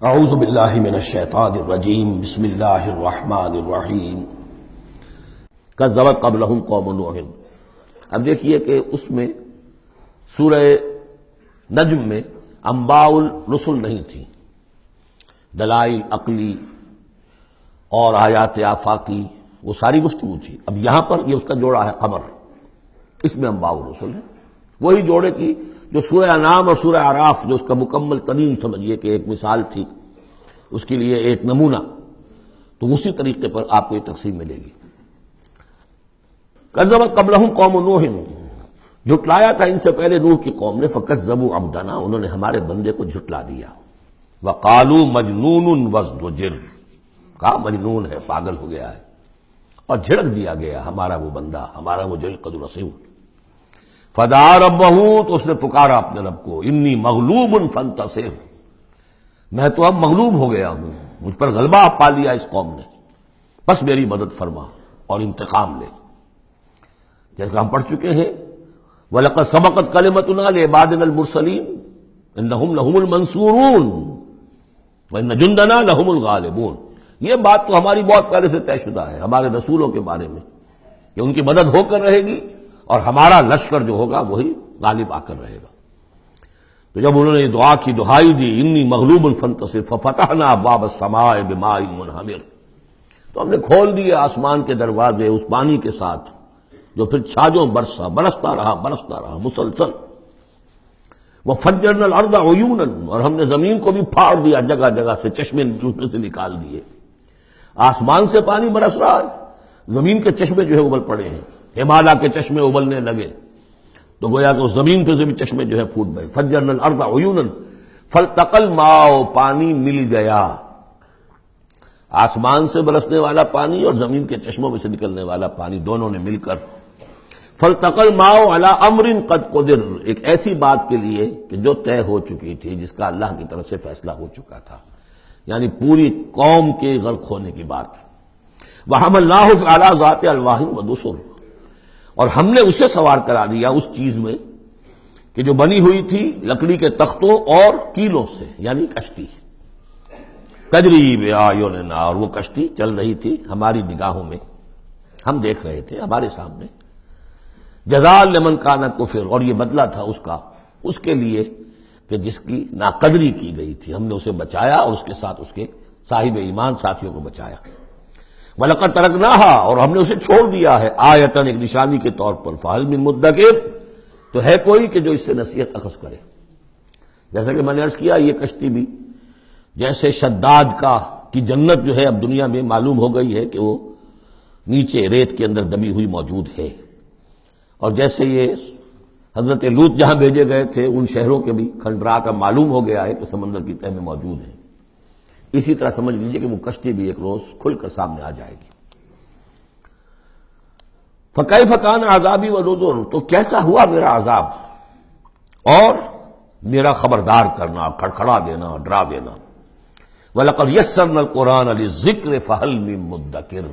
اعوذ باللہ من الشیطان الرجیم بسم اللہ الرحمن الرحیم کذبت قبلہم قوم نوح۔ اب دیکھیے کہ اس میں سورہ نجم میں انباء الرسل نہیں تھی، دلائل عقلی اور آیات آفاقی وہ ساری گفتگو تھی۔ اب یہاں پر یہ اس کا جوڑا ہے قمر، اس میں انباء الرسل ہے، وہی جوڑے کی جو سورہ انعام اور سورہ اعراف جو اس کا مکمل ترین سمجھیے کہ ایک مثال تھی، اس کے لیے ایک نمونہ، تو اسی طریقے پر آپ کو یہ تقسیم ملے گی۔ کذبت قبلہم قوم نوح، جھٹلایا تھا ان سے پہلے نوح کی قوم نے، فکذبوا عبدنا، انہوں نے ہمارے بندے کو جھٹلا دیا، وقالوا مجنون وازدجر، کہا مجنون ہے، پاگل ہو گیا ہے، اور جھڑک دیا گیا ہمارا وہ بندہ، ہمارا وہ جل قدر رسول۔ فدعا ربہ، تو اس نے پکارا اپنے رب کو، انی مغلوب فانتصر، میں تو اب مغلوب ہو گیا ہوں، مجھ پر غلبہ پا لیا اس قوم نے، بس میری مدد فرما اور انتقام لے۔ جیسے ہم پڑھ چکے ہیں وَلَقَدْ سَبَقَتْ كَلِمَتُنَا لِعِبَادِنَا الْمُرْسَلِينَ إِنَّهُمْ لَهُمُ الْمَنْصُورُونَ وَإِنَّ جُنْدَنَا لَهُمُ الْغَالِبُونَ۔ یہ بات تو ہماری بہت پہلے سے طے شدہ ہے ہمارے رسولوں کے بارے میں کہ ان کی مدد ہو کر رہے گی اور ہمارا لشکر جو ہوگا وہی غالب آ کر رہے گا۔ تو جب انہوں نے یہ دعا کی، دہائی دی، انی مغلوب فانتصر ففتحنا ابواب السماء بماء منہمر، تو ہم نے کھول دیے آسمان کے دروازے اس پانی کے ساتھ جو پھر چھاجوں برستا رہا مسلسل۔ وفجرنا الارض عیونا، اور ہم نے زمین کو بھی پھاڑ دیا جگہ جگہ سے، چشمے اس میں سے نکال دیے۔ آسمان سے پانی برس رہا ہے، زمین کے چشمے جو ہے ابل پڑے ہیں، ہمالیہ کے چشمے ابلنے لگے، تو گویا کہ اس زمین پہ سے بھی چشمے جو ہے پھوٹ گئے۔ فجرنا الارض عیونا فالتقى الماء، پانی مل گیا، آسمان سے برسنے والا پانی اور زمین کے چشموں میں سے نکلنے والا پانی دونوں نے مل کر، فالتقى الماء على امر قد قدر، ایک ایسی بات کے لیے کہ جو طے ہو چکی تھی، جس کا اللہ کی طرف سے فیصلہ ہو چکا تھا، یعنی پوری قوم کے غرق ہونے کی بات۔ وحملناه على ذات الواح ودسر، اور ہم نے اسے سوار کرا دیا اس چیز میں کہ جو بنی ہوئی تھی لکڑی کے تختوں اور کیلوں سے، یعنی کشتی۔ تجری بأعیننا، اور وہ کشتی چل رہی تھی ہماری نگاہوں میں، ہم دیکھ رہے تھے ہمارے سامنے۔ جزاء لمن کان کفر، اور یہ بدلہ تھا اس کا، اس کے لیے کہ جس کی ناقدری کی گئی تھی، ہم نے اسے بچایا اور اس کے ساتھ اس کے صاحب ایمان ساتھیوں کو بچایا۔ وَلَقَدْ تَرَكْنَاهَا، اور ہم نے اسے چھوڑ دیا ہے، آیتاً، ایک نشانی کے طور پر، فَهَلْ مِن مُدَّكِرٍ، تو ہے کوئی کہ جو اس سے نصیحت اخذ کرے۔ جیسا کہ میں نے عرض کیا، یہ کشتی بھی جیسے شداد کی جنت جو ہے اب دنیا میں معلوم ہو گئی ہے کہ وہ نیچے ریت کے اندر دبی ہوئی موجود ہے، اور جیسے یہ حضرت لوط جہاں بھیجے گئے تھے ان شہروں کے بھی کھنڈرا کا معلوم ہو گیا ہے کہ سمندر کی تہہ میں موجود ہیں، اسی طرح سمجھ لیجئے کہ وہ کشتی بھی ایک روز کھل کر سامنے آ جائے گی۔ فَكَيْفَ كَانَ عَذَابِي وَنُذُرِ، تو کیسا ہوا میرا عذاب اور میرا خبردار کرنا، کھڑکھڑا دینا، ڈرا دینا۔ وَلَقَدْ يَسَّرْنَا الْقُرْآنَ لِلذِّكْرِ فَهَلْ مِن مُدَّكِرٍ،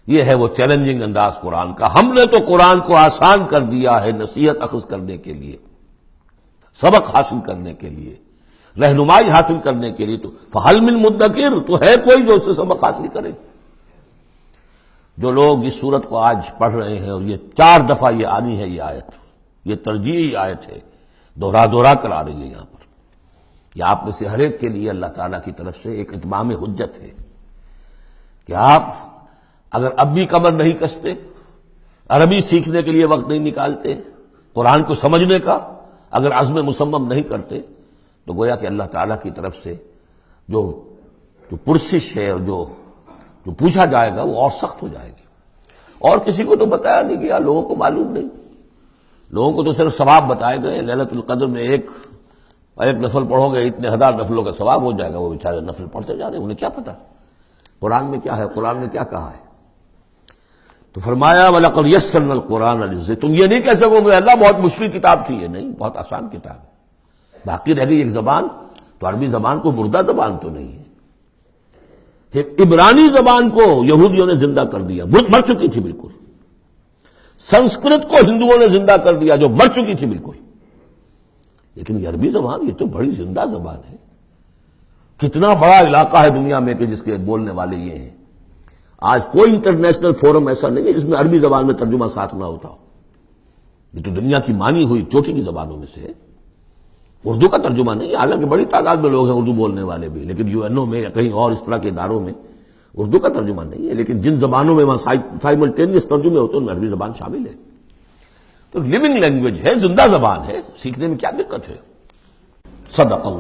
یہ ہے وہ چیلنجنگ انداز قرآن کا، ہم نے تو قرآن کو آسان کر دیا ہے نصیحت اخذ کرنے کے لیے، سبق حاصل کرنے کے لیے، رہنمائی حاصل کرنے کے لیے، تو فَهَلْ مِن مُدَّكِرٍ، تو ہے کوئی جو اس سے سبق حاصل کرے۔ جو لوگ اس سورت کو آج پڑھ رہے ہیں، اور یہ 4 دفعہ یہ آنی ہے، یہ آیت، یہ ترجیحی آیت ہے، دوہرا کر آ رہی ہے یہاں پر، یہ آپ میں سے ہر ایک کے لیے اللہ تعالیٰ کی طرف سے ایک اتمام حجت ہے کہ آپ اگر اب بھی کمر نہیں کستے، عربی سیکھنے کے لیے وقت نہیں نکالتے، قرآن کو سمجھنے کا اگر عزم مصمم نہیں کرتے، تو گویا کہ اللہ تعالیٰ کی طرف سے جو پرسش ہے اور جو پوچھا جائے گا وہ اور سخت ہو جائے گی۔ اور کسی کو تو بتایا نہیں گیا، لوگوں کو معلوم نہیں، لوگوں کو تو صرف ثواب بتائے گئے، ليلۃ القدر میں ایک نفل پڑھو گے اتنے 1000 نفلوں کا ثواب ہو جائے گا، وہ بیچارے نفل پڑھتے جا رہے ہیں، انہیں کیا پتا قرآن میں کیا ہے، قرآن نے کیا کہا ہے۔ تو فرمایا وَلَقَدْ يَسَّرْنَا الْقُرْآنَ لِلذِّكْرِ، تم یہ نہیں کہہ سکو گے اللہ بہت مشکل کتاب تھی، یہ نہیں، بہت آسان کتاب ہے۔ باقی رہ گئی ایک زبان، تو عربی زبان کو مردہ زبان تو نہیں ہے، عبرانی زبان کو یہودیوں نے زندہ کر دیا، مر چکی تھی بالکل۔ سنسکرت کو ہندوؤں نے زندہ کر دیا جو مر چکی تھی بالکل، لیکن یہ عربی زبان یہ تو بڑی زندہ زبان ہے، کتنا بڑا علاقہ ہے دنیا میں کہ جس کے بولنے والے یہ ہیں. آج کوئی انٹرنیشنل فورم ایسا نہیں ہے جس میں عربی زبان میں ترجمہ ساتھ نہ ہوتا ہو. یہ تو دنیا کی مانی ہوئی چوٹی کی زبانوں میں سے ہے. اردو کا ترجمہ نہیں ہے، حالانکہ بڑی تعداد میں لوگ ہیں اردو بولنے والے بھی، لیکن یو این او میں یا کہیں اور اس طرح کے اداروں میں اردو کا ترجمہ نہیں ہے. لیکن جن زبانوں میں وہاں سائملٹینیس ترجمے ہوتے ہیں ان میں عربی زبان شامل ہے. تو لیونگ لینگویج ہے، زندہ زبان ہے، سیکھنے میں کیا دقت ہے. صدق اللہ.